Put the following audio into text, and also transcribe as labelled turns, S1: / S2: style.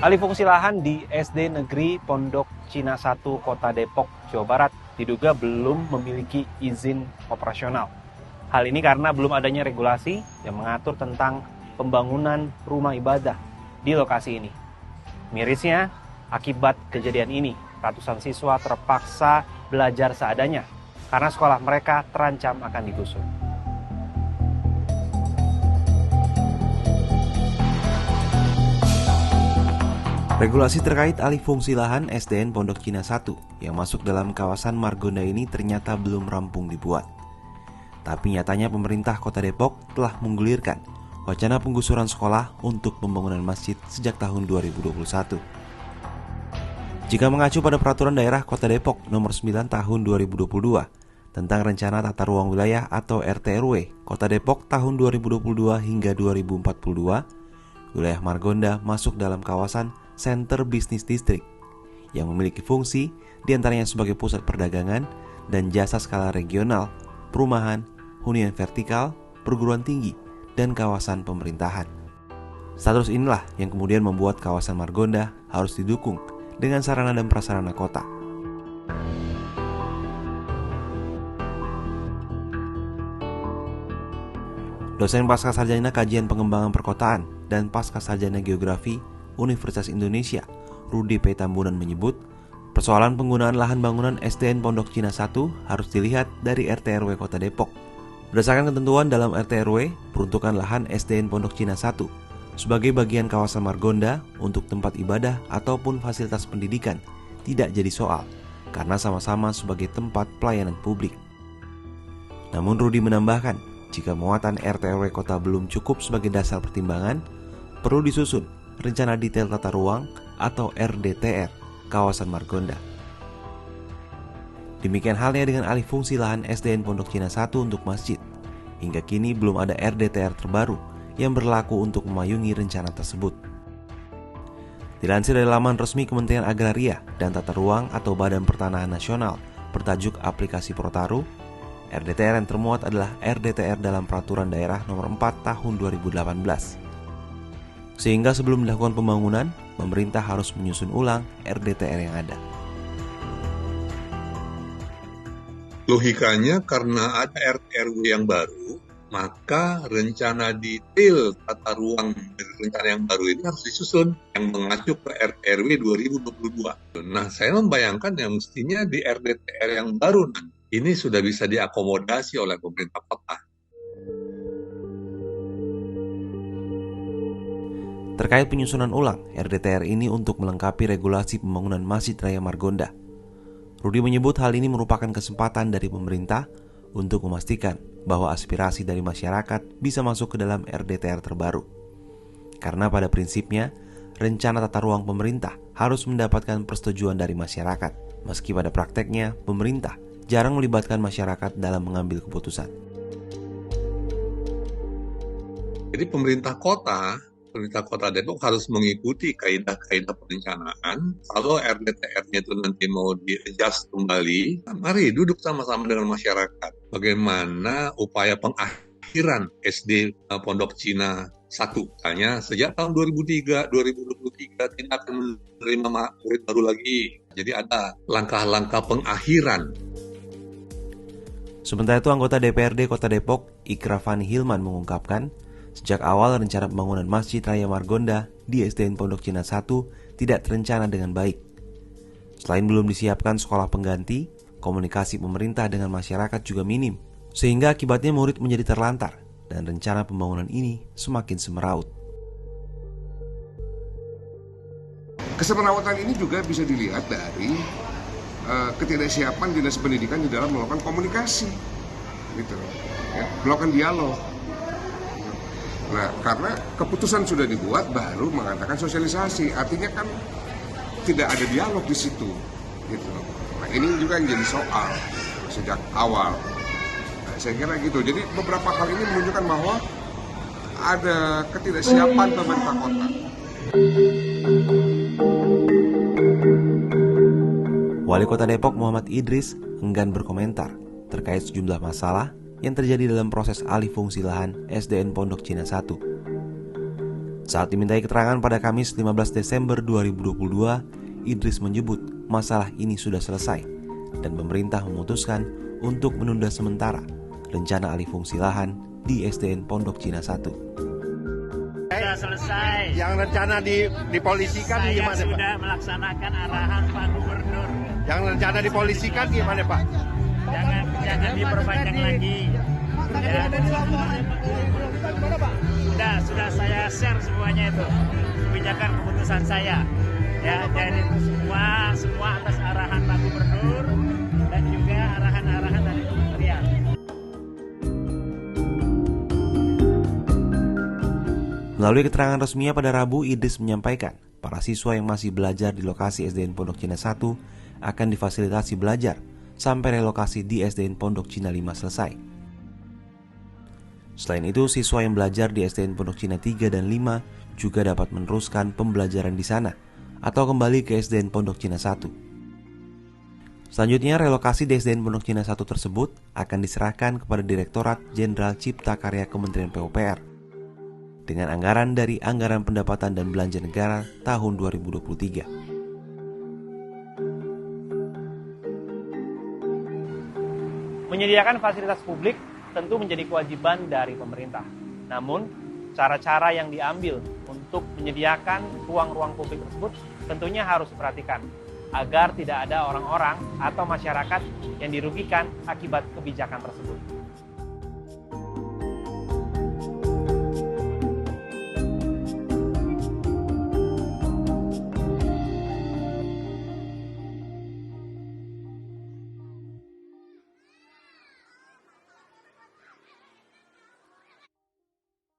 S1: Alih fungsi lahan di SD Negeri Pondok Cina 1 Kota Depok, Jawa Barat diduga belum memiliki izin operasional. Hal ini karena belum adanya regulasi yang mengatur tentang pembangunan rumah ibadah di lokasi ini. Mirisnya, akibat kejadian ini, ratusan siswa terpaksa belajar seadanya karena sekolah mereka terancam akan digusur. Regulasi terkait alih fungsi lahan SDN Pondok Cina 1 yang masuk dalam kawasan Margonda ini ternyata belum rampung dibuat. Tapi nyatanya pemerintah Kota Depok telah menggulirkan wacana penggusuran sekolah untuk pembangunan masjid sejak tahun 2021. Jika mengacu pada Peraturan Daerah Kota Depok Nomor 9 Tahun 2022 tentang Rencana Tata Ruang Wilayah atau RTRW Kota Depok tahun 2022 hingga 2042, wilayah Margonda masuk dalam kawasan Center Business District yang memiliki fungsi diantaranya sebagai pusat perdagangan dan jasa skala regional, perumahan, hunian vertikal, perguruan tinggi, dan kawasan pemerintahan. Status inilah yang kemudian membuat kawasan Margonda harus didukung dengan sarana dan prasarana kota. Dosen Pascasarjana Kajian Pengembangan Perkotaan dan Pascasarjana Geografi Universitas Indonesia, Rudi P. Tambunan menyebut, persoalan penggunaan lahan bangunan SDN Pondok Cina 1 harus dilihat dari RT/RW Kota Depok. Berdasarkan ketentuan dalam RT/RW, peruntukan lahan SDN Pondok Cina 1 sebagai bagian kawasan Margonda untuk tempat ibadah ataupun fasilitas pendidikan tidak jadi soal, karena sama-sama sebagai tempat pelayanan publik. Namun Rudi menambahkan, jika muatan RT/RW Kota belum cukup sebagai dasar pertimbangan, perlu disusun Rencana Detail Tata Ruang atau RDTR kawasan Margonda. Demikian halnya dengan alih fungsi lahan SDN Pondok Cina 1 untuk masjid. Hingga kini belum ada RDTR terbaru yang berlaku untuk memayungi rencana tersebut. Dilansir dari laman resmi Kementerian Agraria dan Tata Ruang atau Badan Pertanahan Nasional bertajuk Aplikasi Protaru, RDTR yang termuat adalah RDTR dalam Peraturan Daerah Nomor 4 Tahun 2018. Sehingga sebelum dilakukan pembangunan, pemerintah harus menyusun ulang RDTR yang ada.
S2: Logikanya karena ada RT/RW yang baru, maka rencana detail tata ruang dari rencana yang baru ini harus disusun yang mengacu ke RT/RW 2022. Nah, saya membayangkan yang mestinya di RDTR yang baru ini sudah bisa diakomodasi oleh pemerintah kota.
S1: Terkait penyusunan ulang RDTR ini untuk melengkapi regulasi pembangunan Masjid Raya Margonda, Rudi menyebut hal ini merupakan kesempatan dari pemerintah untuk memastikan bahwa aspirasi dari masyarakat bisa masuk ke dalam RDTR terbaru. Karena pada prinsipnya, rencana tata ruang pemerintah harus mendapatkan persetujuan dari masyarakat, meski pada prakteknya pemerintah jarang melibatkan masyarakat dalam mengambil keputusan.
S2: Jadi pemerintah Kota Depok harus mengikuti kaidah-kaidah perencanaan. Kalau RDTR-nya itu nanti mau di-adjust kembali, mari duduk sama-sama dengan masyarakat. Bagaimana upaya pengakhiran SD Pondok Cina 1. Misalnya sejak tahun 2023 tidak akan menerima murid baru lagi. Jadi ada langkah-langkah pengakhiran.
S1: Sementara itu anggota DPRD Kota Depok, Ikra Fani Hilman mengungkapkan, sejak awal rencana pembangunan Masjid Raya Margonda di SDN Pondok Cina 1 tidak terencana dengan baik. Selain belum disiapkan sekolah pengganti, komunikasi pemerintah dengan masyarakat juga minim, sehingga akibatnya murid menjadi terlantar dan rencana pembangunan ini semakin semeraut.
S3: Kesemerawatan ini juga bisa dilihat dari ketidaksiapan Dinas Pendidikan di dalam melakukan komunikasi, gitu, ya, melakukan dialog. Nah, karena keputusan sudah dibuat, baru mengatakan sosialisasi, artinya kan tidak ada dialog di situ, gitu. Nah, ini juga yang jadi soal sejak awal. Nah, saya kira gitu. Jadi beberapa hal ini menunjukkan bahwa ada ketidaksiapan pemerintah kota.
S1: Wali Kota Depok Muhammad Idris enggan berkomentar terkait sejumlah masalah yang terjadi dalam proses alih fungsi lahan SDN Pondok Cina 1. Saat dimintai keterangan pada Kamis 15 Desember 2022, Idris menyebut masalah ini sudah selesai dan pemerintah memutuskan untuk menunda sementara rencana alih fungsi lahan di SDN Pondok Cina 1.
S4: Sudah selesai.
S5: Yang rencana dipolisikan
S4: Saya
S5: gimana, Pak?
S4: sudah melaksanakan arahan Pak Gubernur.
S5: Yang rencana dipolisikan gimana, Pak?
S4: Jangan diperpanjang lagi. Ya. Sudah saya share semuanya itu kebijakan keputusan saya. Ya, jadi semua atas arahan Pak Gubernur dan juga arahan-arahan dari kementerian.
S1: Melalui keterangan resminya pada Rabu, Idris menyampaikan para siswa yang masih belajar di lokasi SDN Pondok Cina 1 akan difasilitasi belajar sampai relokasi di SDN Pondok Cina 5 selesai. Selain itu, siswa yang belajar di SDN Pondok Cina 3 dan 5 juga dapat meneruskan pembelajaran di sana atau kembali ke SDN Pondok Cina 1. Selanjutnya, relokasi di SDN Pondok Cina 1 tersebut akan diserahkan kepada Direktorat Jenderal Cipta Karya Kementerian PUPR dengan anggaran dari Anggaran Pendapatan dan Belanja Negara tahun 2023.
S6: Menyediakan fasilitas publik tentu menjadi kewajiban dari pemerintah. Namun, cara-cara yang diambil untuk menyediakan ruang-ruang publik tersebut tentunya harus diperhatikan agar tidak ada orang-orang atau masyarakat yang dirugikan akibat kebijakan tersebut.